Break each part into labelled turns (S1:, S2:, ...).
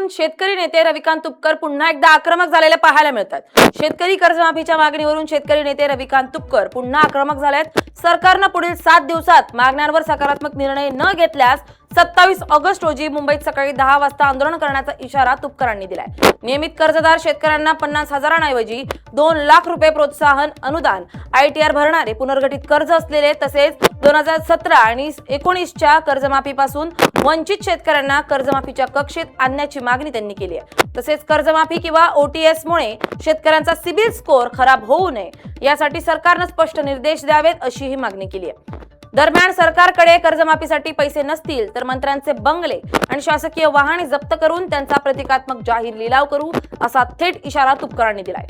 S1: मागणीवरून शेतकरी नेते रविकांत तुपकर पुन्हा एकदा आक्रमक झालेले पाहायला मिळतात। शेतकरी कर्जमाफीच्या मागणीवरून शेतकरी नेते रविकांत तुपकर पुन्हा आक्रमक झालेत। सरकारने पुढील 7 दिवसात मागण्यांवर सकारात्मक निर्णय न घेतल्यास 27 ऑगस्ट रोजी मुंबईत सकाळी 10 वाजता आंदोलन करण्याचा इशारा तुपकरांनी दिलाय। नियमित कर्जदार शेतकऱ्यांना 50,000 2 लाख रुपये प्रोत्साहन अनुदान, ITR भरणारे पुनर्गठित कर्ज असलेले तसेच 2017 आणि 19च्या कर्जमाफीपासून वंचित शेतकऱ्यांना कर्जमाफीच्या कक्षेत आणण्याची मागणी त्यांनी केली आहे। तसेच कर्जमाफी किंवा OTS मुळे शेतकऱ्यांचा सिबिल स्कोअर खराब होऊ नये यासाठी सरकारने स्पष्ट निर्देश द्यावेत अशी ही मागणी केली आहे। दरम्यान सरकारकडे कर्जमाफीसाठी पैसे नसतील तर मंत्र्यांचे बंगले आणि शासकीय वाहने जप्त करून त्यांचा प्रतिकात्मक जाहीर लिलाव करू असा थेट इशारा तुपकरांनी दिलाय।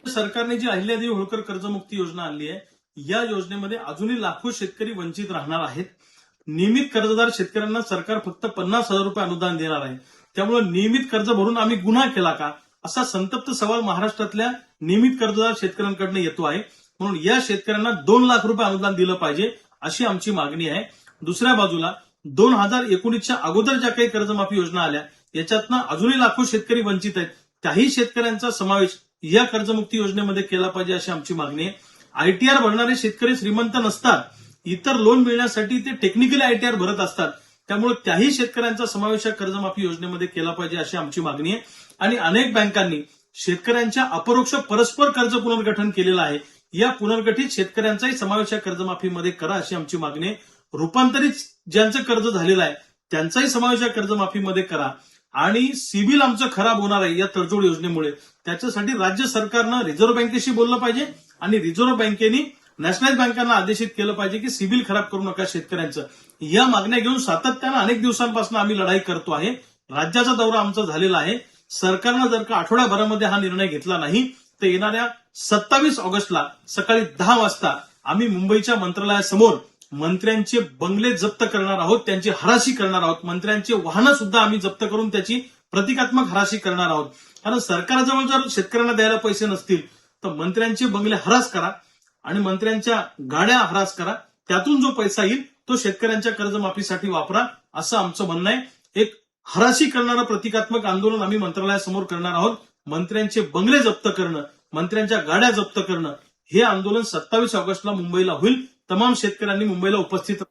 S2: सरकारने जी अहिल्यादेवी होळकर कर्जमुक्ती योजना आणली आहे, या योजनेमध्ये अजूनही लाखो शेतकरी वंचित राहणार आहेत। नियमित कर्जदार शेतकऱ्यांना सरकार फक्त 50,000 रुपये अनुदान देणार आहे। त्यामुळे नियमित कर्ज भरून आम्ही गुन्हा केला का असा संतप्त सवाल महाराष्ट्रातल्या नियमित कर्जदार शेतकऱ्यांकडून येतो आहे। म्हणून या शेतकऱ्यांना 2 लाख रुपये अनुदान दिलं पाहिजे अशी आमची मागणी आहे। दुसऱ्या बाजूला 2019च्या अगोदर ज्या काही कर्जमाफी योजना आल्या याच्यातनं अजूनही लाखो शेतकरी वंचित आहेत, त्याही शेतकऱ्यांचा समावेश या कर्जमुक्ती योजनेमध्ये केला पाहिजे अशी आमची मागणी आहे। ITR भरणारे शेतकरी श्रीमंत नसतात, इतर लोन मिळण्यासाठी ते टेक्निकली ITR भरत असतात, त्यामुळे त्याही शेतकऱ्यांचा समावेश या कर्जमाफी योजनेमध्ये केला पाहिजे अशी आमची मागणी आहे। आणि अनेक बँकांनी शेतकऱ्यांच्या अपरोक्ष परस्पर कर्ज पुनर्गठन केलेलं आहे, या पुनर्गठित शेतकऱ्यांचाही समावेश या कर्जमाफीमध्ये करा अशी आमची मागणी आहे। रूपांतरित ज्यांचं कर्ज झालेलं आहे त्यांचाही समावेश या कर्जमाफीमध्ये करा आणि सिबिल आमचं खराब होणार आहे या तडजोड योजनेमुळे, त्याच्यासाठी राज्य सरकारनं रिझर्व्ह बँकेशी बोललं पाहिजे आणि रिझर्व्ह बँकेने नॅशनल बँकांना आदेशित केलं पाहिजे की सिबिल खराब करू नका शेतकऱ्यांचं। या मागण्या घेऊन सातत्यानं अनेक दिवसांपासून आम्ही लढाई करतो आहे। राज्याचा दौरा आमचा झालेला आहे। सरकारनं जर का आठवड्याभरामध्ये हा निर्णय घेतला नाही तर येणाऱ्या 27 ऑगस्टला सकाळी 10 वाजता आम्ही मुंबईच्या मंत्रालयासमोर मंत्र्यांचे बंगले जप्त करणार आहोत, त्यांची हराशी करणार आहोत, मंत्र्यांचे वाहनं सुद्धा आम्ही जप्त करून त्याची प्रतिकात्मक हराशी करणार आहोत। कारण सरकारजवळ जर शेतकऱ्यांना द्यायला पैसे नसतील तर मंत्र्यांचे बंगले हरास करा आणि मंत्र्यांच्या गाड्या हरास करा, त्यातून जो पैसा येईल तो शेतकऱ्यांच्या कर्जमाफीसाठी वापरा असं आमचं म्हणणं आहे। एक हराशी करणारं प्रतिकात्मक आंदोलन आम्ही मंत्रालयासमोर करणार आहोत। मंत्र्यांचे बंगले जप्त करणं, मंत्र्यांच्या गाड्या जप्त करणं हे आंदोलन 27 ऑगस्टला मुंबईला होईल। तमाम शेतकऱ्यांनी मुंबईला उपस्थित